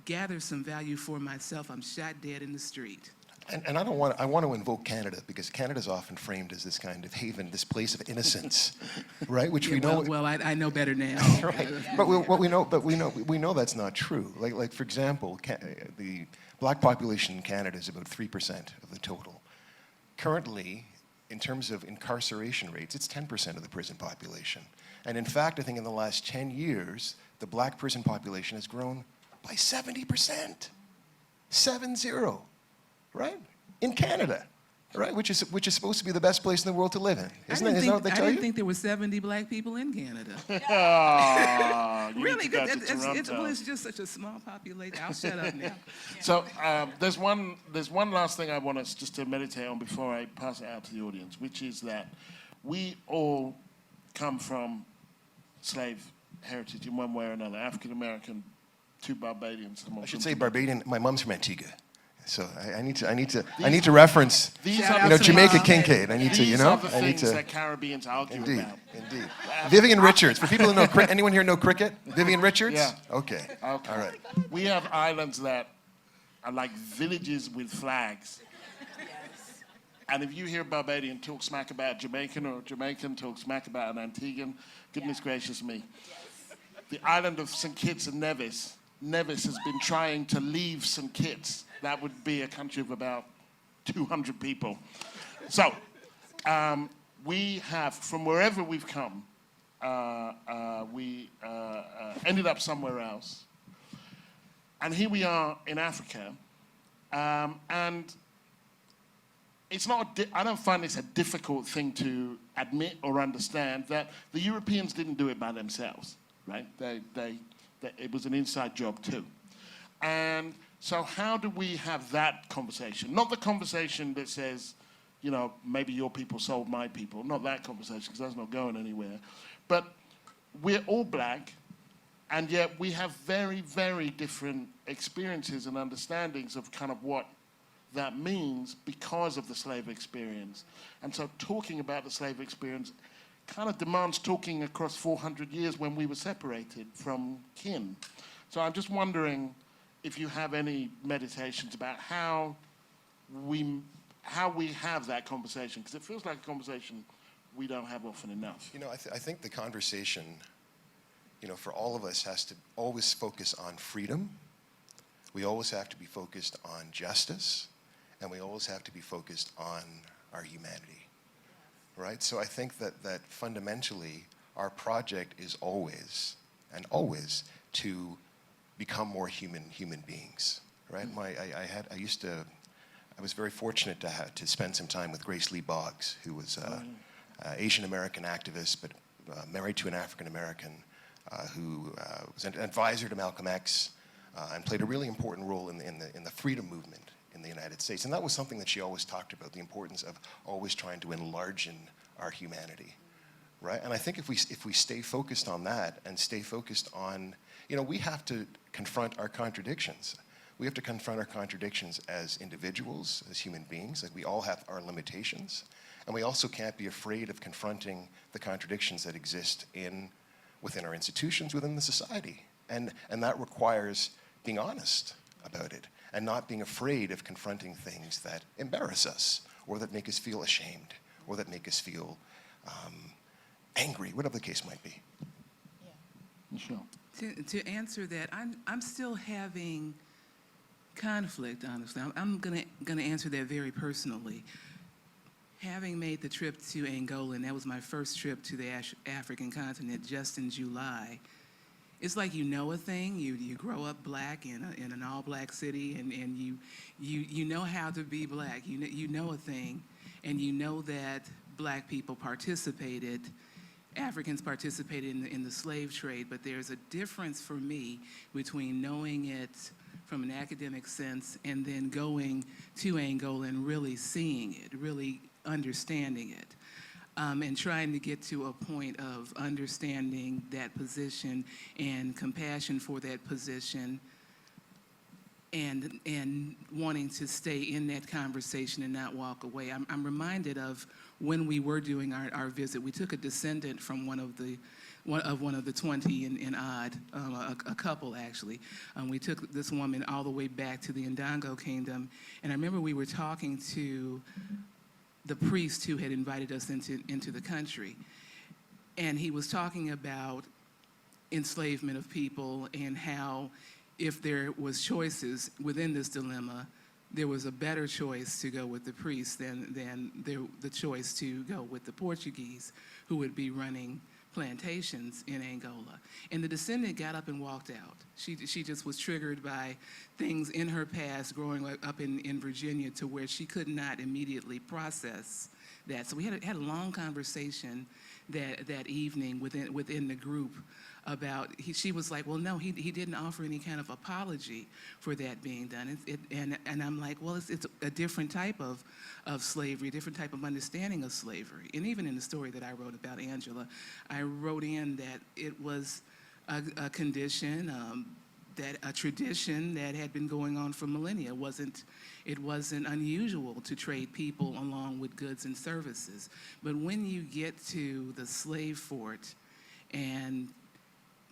gather some value for myself, I'm shot dead in the street. And I want to invoke Canada, because Canada is often framed as this kind of haven, this place of innocence, right? Which we know. Well, I know better now. Right. But we know that's not true. Like for example, the black population in Canada is about 3% of the total. Currently, in terms of incarceration rates, it's 10% of the prison population. And in fact, I think in the last 10 years, the black prison population has grown by 70%. 7-0. Right? In Canada, right? Which is supposed to be the best place in the world to live in. Isn't that what they tell you? I didn't think there were 70 black people in Canada. Really? It's just such a small population. I'll shut up now. So there's one last thing I want us just to meditate on before I pass it out to the audience, which is that we all come from slave heritage in one way or another. African American, 2 Barbadians. I should say Barbadian. My mom's from Antigua. So I need to reference, Jamaica Kincaid. I need to, These are the things that Caribbeans argue indeed, about. Indeed. Vivian Richards. For people who know cricket, anyone here know cricket? Vivian Richards? Yeah. Okay. All right. We have islands that are like villages with flags. And if you hear a Barbadian talk smack about Jamaican, or a Jamaican talk smack about an Antiguan, goodness gracious me. The island of St. Kitts and Nevis has been trying to leave St. Kitts. That would be a country of about 200 people. So we have, from wherever we've come, we ended up somewhere else. And here we are in Africa. And it's not, I don't find this a difficult thing to admit or understand that the Europeans didn't do it by themselves, right? It was an inside job too. And so how do we have that conversation? Not the conversation that says, maybe your people sold my people. Not that conversation, because that's not going anywhere. But we're all black, and yet we have very, very different experiences and understandings of kind of what that means because of the slave experience. And so talking about the slave experience kind of demands talking across 400 years when we were separated from kin. So I'm just wondering if you have any meditations about how we have that conversation, because it feels like a conversation we don't have often enough. You know, I think the conversation, you know, for all of us has to always focus on freedom. We always have to be focused on justice, and we always have to be focused on our humanity, right? So I think that fundamentally our project is always to become more human beings, right? I was very fortunate to spend some time with Grace Lee Boggs, who was Asian American activist, but married to an African American, who was an advisor to Malcolm X, and played a really important role in the freedom movement in the United States. And that was something that she always talked about, the importance of always trying to enlarge our humanity, right? And I think if we stay focused on that and stay focused on, you know, we have to confront our contradictions. We have to confront our contradictions as individuals, as human beings, that we all have our limitations. And we also can't be afraid of confronting the contradictions that exist within our institutions, within the society. And that requires being honest about it and not being afraid of confronting things that embarrass us or that make us feel ashamed or that make us feel angry, whatever the case might be. Yeah. Michelle. To answer that, I'm still having conflict, honestly. I'm gonna answer that very personally. Having made the trip to Angola, and that was my first trip to the African continent just in July, it's like you know a thing. You grow up black in an all-black city, and you know how to be black. You know a thing, and you know that black people participated, Africans participated in the slave trade, but there's a difference for me between knowing it from an academic sense and then going to Angola and really seeing it, really understanding it, and trying to get to a point of understanding that position and compassion for that position, and wanting to stay in that conversation and not walk away. I'm reminded of when we were doing our visit. We took a descendant from one of the 20 in odd, a couple actually. We took this woman all the way back to the Ndongo Kingdom, and I remember we were talking to the priest who had invited us into the country, and he was talking about enslavement of people and how if there was choices within this dilemma, there was a better choice to go with the priest than the choice to go with the Portuguese who would be running plantations in Angola. And the descendant got up and walked out. She just was triggered by things in her past growing up in Virginia to where she could not immediately process that. So we had a long conversation that evening within the group about, she was like, well, no, he didn't offer any kind of apology for that being done. And I'm like, well, it's a different type of slavery, a different type of understanding of slavery. And even in the story that I wrote about Angela, I wrote in that it was a condition, a tradition that had been going on for millennia. It wasn't unusual to trade people along with goods and services. But when you get to the slave fort and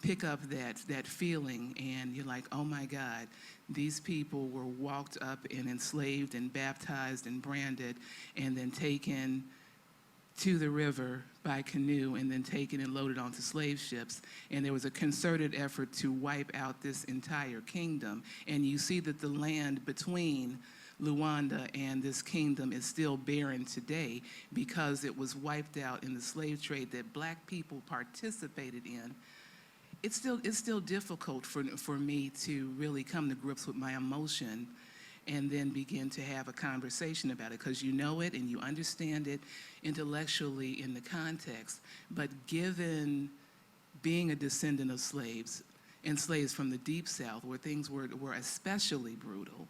pick up that feeling, and you're like, oh my God, these people were walked up and enslaved and baptized and branded and then taken to the river by canoe and then taken and loaded onto slave ships. And there was a concerted effort to wipe out this entire kingdom. And you see that the land between Luanda and this kingdom is still barren today because it was wiped out in the slave trade that black people participated in. It's still difficult for me to really come to grips with my emotion and then begin to have a conversation about it, because you know it and you understand it intellectually in the context. But given being a descendant of slaves, and slaves from the Deep South, where things were especially brutal,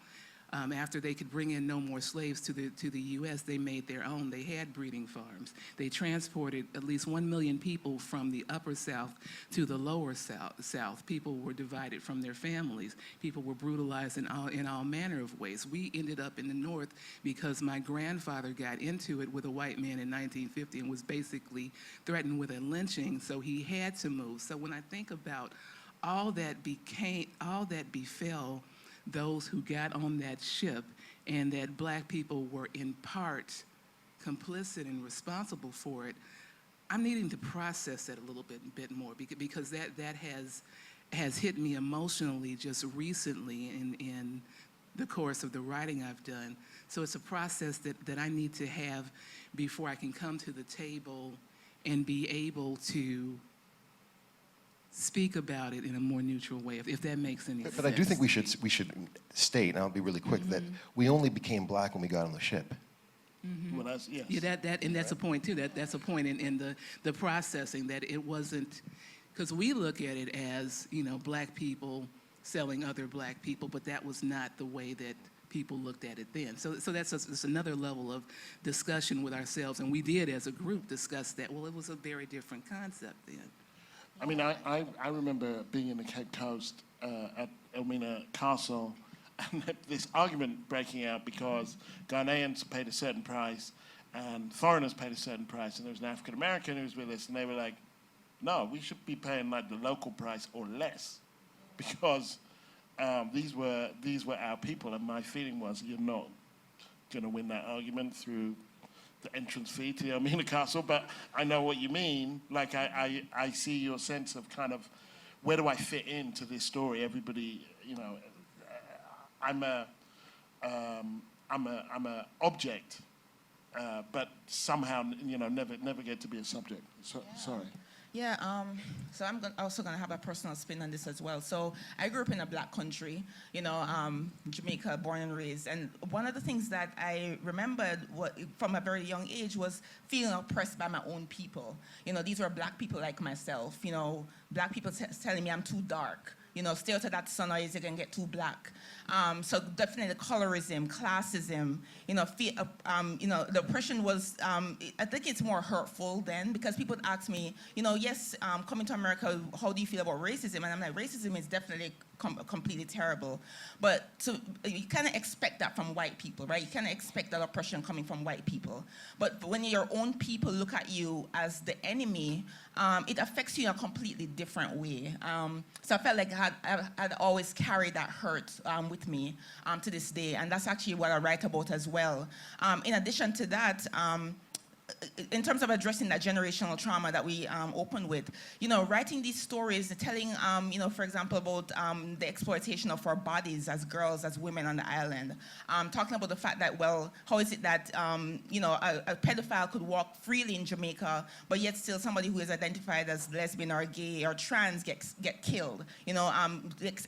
After they could bring in no more slaves to the U.S., they made their own. They had breeding farms. They transported at least 1 million people from the upper South to the lower South. People were divided from their families. People were brutalized in all manner of ways. We ended up in the North because my grandfather got into it with a white man in 1950 and was basically threatened with a lynching, so he had to move. So when I think about all that befell those who got on that ship, and that Black people were in part complicit and responsible for it, I'm needing to process that a little bit more, because that has hit me emotionally just recently in the course of the writing I've done. So it's a process that I need to have before I can come to the table and be able to speak about it in a more neutral way, if that makes any sense. But I do think we should state, and I'll be really quick, that we only became Black when we got on the ship. Well, that's, yes. Yeah, that's a point too. That's a point in the processing, that it wasn't, because we look at it as, Black people selling other Black people, but that was not the way that people looked at it then. So that's another level of discussion with ourselves, and we did as a group discuss that. Well, it was a very different concept then. I mean, I remember being in the Cape Coast at Elmina Castle, and this argument breaking out because Ghanaians paid a certain price and foreigners paid a certain price, and there was an African American who was with us, and they were like, no, we should be paying like the local price or less, because these were our people. And my feeling was, you're not going to win that argument through the entrance fee to the Elmina Castle, but I know what you mean. Like, I see your sense of kind of, where do I fit into this story? Everybody, I'm a object, but somehow, never get to be a subject. So, yeah. Sorry. Yeah, so I'm also going to have a personal spin on this as well. So I grew up in a Black country, Jamaica, born and raised. And one of the things that I remembered from a very young age was feeling oppressed by my own people. These were Black people like myself, Black people telling me I'm too dark. Stay out of that sun or you're going to get too black. So definitely colorism, classism, the oppression was, I think it's more hurtful then, because people would ask me, yes, coming to America, how do you feel about racism? And I'm like, racism is definitely completely terrible. But you kind of expect that from white people, right? You kind of expect that oppression coming from white people. But when your own people look at you as the enemy, it affects you in a completely different way. So I felt like I'd always carried that hurt with me to this day, and that's actually what I write about as well. In addition to that, in terms of addressing that generational trauma that we opened with, writing these stories, telling, for example, about the exploitation of our bodies as girls, as women on the island, talking about the fact that, well, how is it that, a pedophile could walk freely in Jamaica, but yet still somebody who is identified as lesbian or gay or trans get killed,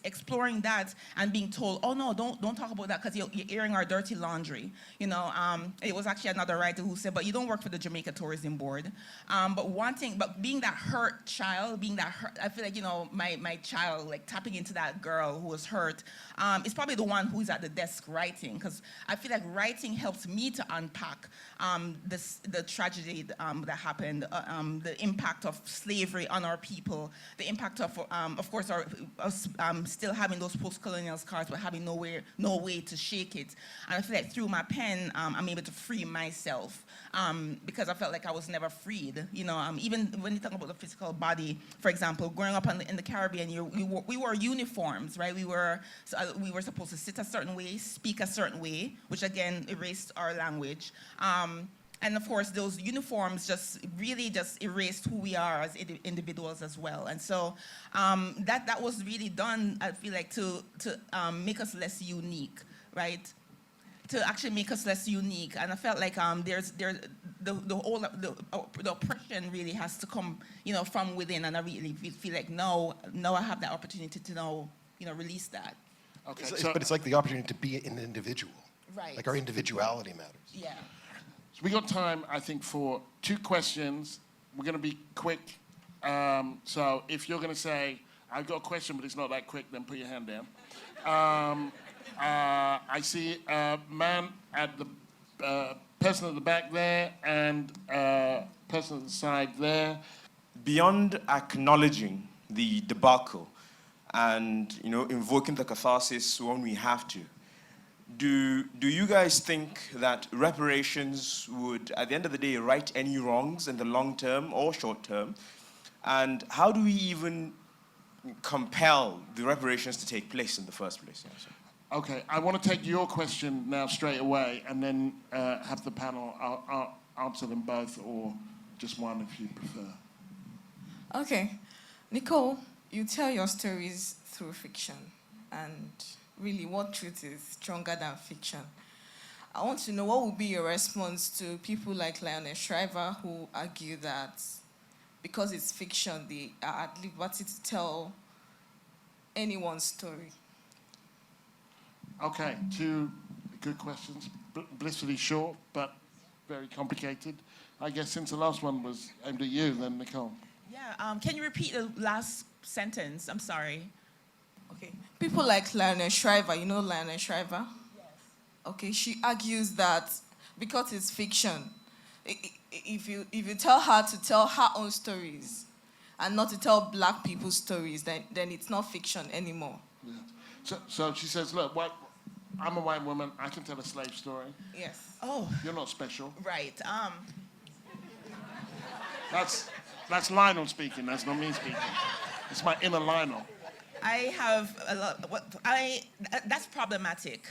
exploring that and being told, oh no, don't talk about that because you're airing our dirty laundry. It was actually another writer who said, but you don't work for the Jamaica Tourism Board, but being that hurt child, I feel like, my child, like tapping into that girl who was hurt, is probably the one who's at the desk writing, because I feel like writing helps me to unpack the tragedy that happened, the impact of slavery on our people, the impact of course, us still having those post-colonial scars, but having no way to shake it. And I feel like through my pen, I'm able to free myself. Because I felt like I was never freed. Even when you talk about the physical body, for example, growing up in the Caribbean, we wore uniforms, right? We were supposed to sit a certain way, speak a certain way, which again erased our language. And of course, those uniforms really erased who we are as individuals as well. And so that was really done, I feel like, to make us less unique, right? To actually make us less unique. And I felt like the oppression really has to come, from within. And I really feel like now I have that opportunity to release that. Okay. But it's like the opportunity to be an individual. Right. Like our individuality matters. Yeah. So we got time, I think, for 2 questions. We're going to be quick. So if you're going to say, I've got a question, but it's not that quick, then put your hand down. I see a man at the person at the back there and person at the side there. Beyond acknowledging the debacle and invoking the catharsis when we have to, do you guys think that reparations would, at the end of the day, right any wrongs in the long term or short term? And how do we even compel the reparations to take place in the first place? Yeah, so. Okay, I want to take your question now straight away and then have the panel answer them both, or just one if you prefer. Okay. Nicole, you tell your stories through fiction, and really, what truth is stronger than fiction? I want to know what would be your response to people like Lionel Shriver, who argue that because it's fiction, they are at liberty to tell anyone's story. Okay, two good questions. Blissfully short, but very complicated. I guess since the last one was aimed at you, then Nicole. Yeah, can you repeat the last sentence? I'm sorry. Okay. People like Lionel Shriver, you know Lionel Shriver? Yes. Okay, she argues that because it's fiction, if you tell her to tell her own stories and not to tell black people's stories, then it's not fiction anymore. Yeah. So she says, look, I'm a white woman, I can tell a slave story. Yes. Oh, You're not special. right. That's Lionel speaking, that's not me speaking. It's my inner Lionel. I have a lot. That's problematic.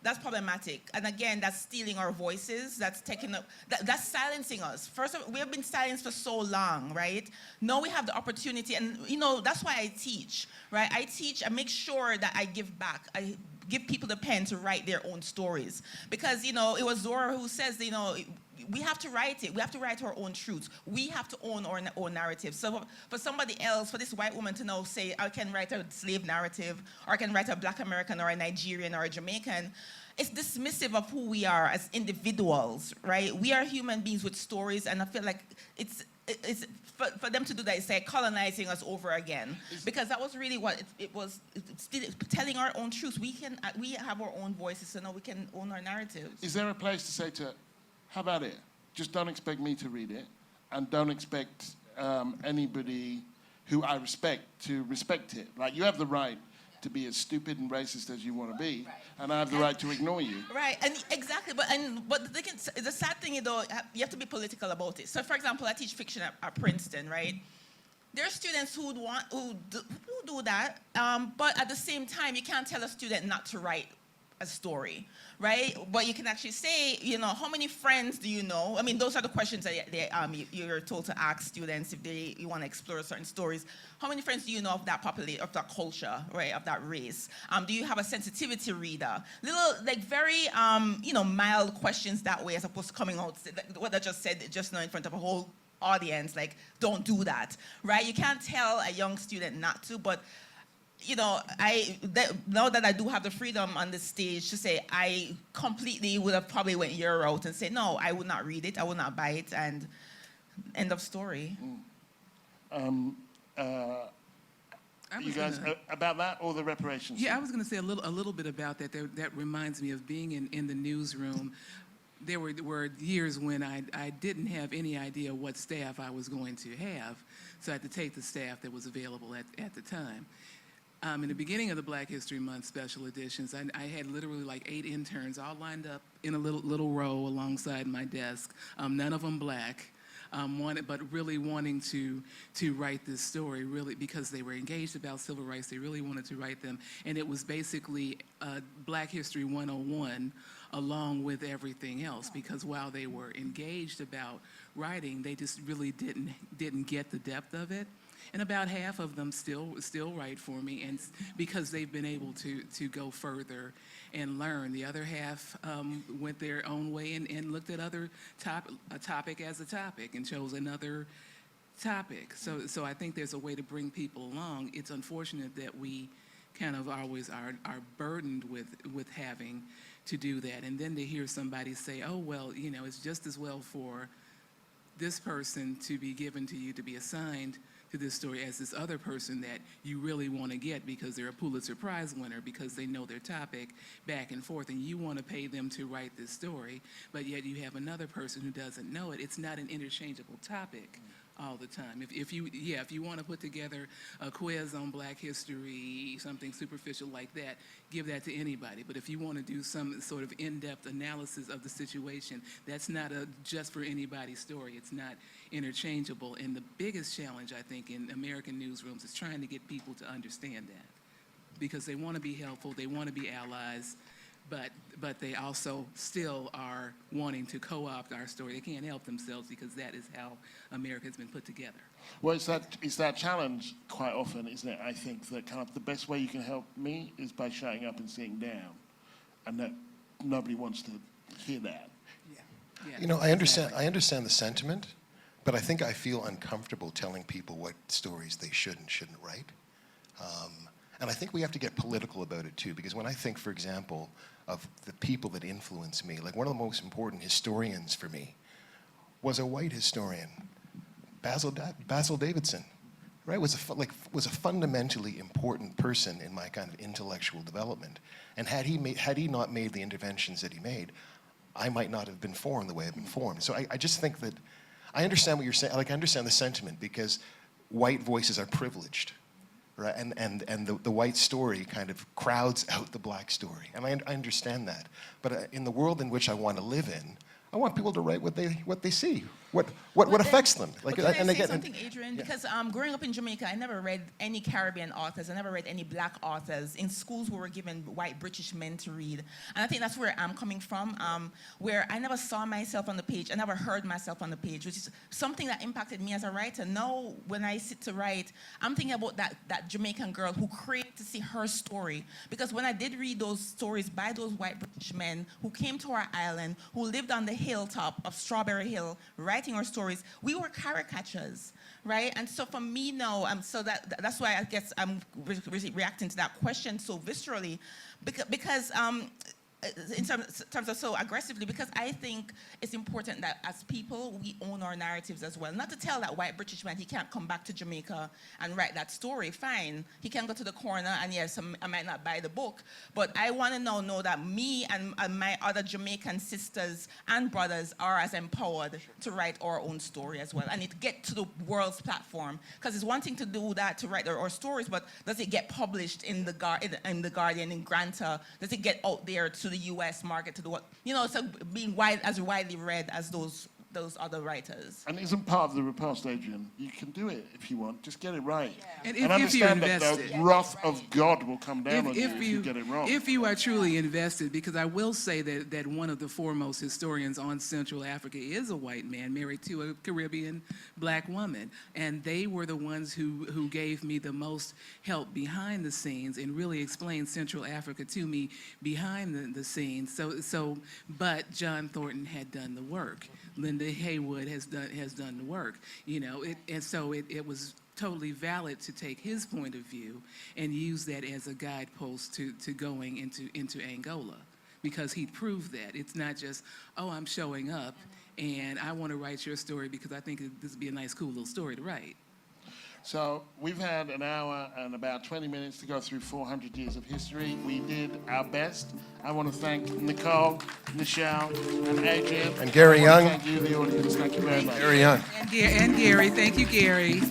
That's problematic. And again, that's stealing our voices. That's taking up. That's silencing us. First of all, we have been silenced for so long, right? Now we have the opportunity, and that's why I teach, right? I teach. I make sure that I give back. I give people the pen to write their own stories, because it was Zora who says, we have to write it. We have to write our own truths. We have to own our own narrative. So for somebody else, for this white woman to now say, I can write a slave narrative, or I can write a Black American or a Nigerian or a Jamaican, it's dismissive of who we are as individuals, right? We are human beings with stories, and I feel like it's for them to do that, it's like colonizing us over again, because that was really what it was. Still telling our own truths. We have our own voices, so now we can own our narratives. Is there a place to say to, how about it? Just don't expect me to read it, and don't expect anybody who I respect to respect it. Like, you have the right to be as stupid and racist as you want to be, right. And I have the right to ignore you. Right, and exactly, but the sad thing is, though, you have to be political about it. So, for example, I teach fiction at Princeton, right? There are students who do that, but at the same time, you can't tell a student not to write a story, right? But you can actually say, how many friends do you know? I mean, those are the questions that you're told to ask students if you want to explore certain stories. How many friends do you know of that of that culture, right, of that race? Do you have a sensitivity reader? Little, very, mild questions that way, as opposed to coming out, what I just said just now in front of a whole audience, like, don't do that, right? You can't tell a young student not to, but now that I do have the freedom on the stage to say, I completely would have probably went your route and say, no, I would not read it, I would not buy it, and end of story. You guys, about that or the reparations? Yeah, I was going to say a little bit about that. That reminds me of being in the newsroom. There were years when I didn't have any idea what staff I was going to have, so I had to take the staff that was available at the time. In the beginning of the Black History Month special editions, I had literally like 8 interns all lined up in a little row alongside my desk, none of them Black, but really wanting to write this story, really, because they were engaged about civil rights. They really wanted to write them, and it was basically Black History 101 along with everything else, because while they were engaged about writing, they just really didn't get the depth of it. And about half of them still write for me, and because they've been able to go further and learn. The other half went their own way and looked at a topic as a topic and chose another topic. So I think there's a way to bring people along. It's unfortunate that we kind of always are burdened with having to do that, and then to hear somebody say, oh, well, it's just as well for this person to be given to you, to be assigned to this story as this other person that you really want to get because they're a Pulitzer Prize winner, because they know their topic back and forth, and you want to pay them to write this story, but yet you have another person who doesn't know it. It's not an interchangeable topic all the time. If you want to put together a quiz on Black history, something superficial like that, give that to anybody. But if you want to do some sort of in-depth analysis of the situation, that's not a just for anybody story. It's not interchangeable. And the biggest challenge, I think, in American newsrooms is trying to get people to understand that, because they want to be helpful, they want to be allies, but they also still are wanting to co-opt our story. They can't help themselves, because that is how America's been put together. Well, it's that challenge quite often, isn't it? I think that kind of the best way you can help me is by shutting up and sitting down, and that nobody wants to hear that. Yeah, You know, I understand the sentiment, but I think I feel uncomfortable telling people what stories they should and shouldn't write. And I think we have to get political about it too, because when I think, for example, of the people that influence me, like one of the most important historians for me was a white historian, Basil Davidson, right? Was a fundamentally important person in my kind of intellectual development. And had he not made the interventions that he made, I might not have been formed the way I've been formed. So I just think that I understand what you're saying. Like, I understand the sentiment, because white voices are privileged. Right, and the white story kind of crowds out the black story, and I understand that. But in the world in which I want to live in, I want people to write what they see, what affects them. Like, can I say something, Adrian? Yeah. Because growing up in Jamaica, I never read any Caribbean authors. I never read any black authors. In schools, we were given white British men to read. And I think that's where I'm coming from, where I never saw myself on the page. I never heard myself on the page, which is something that impacted me as a writer. Now, when I sit to write, I'm thinking about that Jamaican girl who craved to see her story. Because when I did read those stories by those white British men who came to our island, who lived on the hilltop of Strawberry Hill, writing our stories, we were caricatures, right? And so for me now, so that's why I guess I'm reacting to that question so viscerally, because in terms of so aggressively, because I think it's important that as people, we own our narratives as well. Not to tell that white British man he can't come back to Jamaica and write that story, fine. He can go to the corner, and yes, I might not buy the book, but I want to know that me and my other Jamaican sisters and brothers are as empowered to write our own story as well, and it get to the world's platform. Because it's one thing to do that, to write our stories, but does it get published in the Guardian, in Granta? Does it get out there to the U.S. market, to the what, so being as widely read as those other writers. And isn't part of the repast, Adrian? You can do it if you want. Just get it right. Yeah. And understand that the wrath of God will come down on you if you get it wrong. If you are truly invested, because I will say that one of the foremost historians on Central Africa is a white man married to a Caribbean black woman. And they were the ones who gave me the most help behind the scenes and really explained Central Africa to me behind the scenes. But John Thornton had done the work. Linda Haywood has done the work, and so it was totally valid to take his point of view and use that as a guidepost to going into Angola, because he proved that it's not just, oh, I'm showing up and I want to write your story because I think this would be a nice, cool little story to write. So we've had an hour and about 20 minutes to go through 400 years of history. We did our best. I want to thank Nicole, Michelle, and Adrian. And Gary Young. Thank you, the audience. Thank you very much. Gary Young. And Gary, thank you, Gary.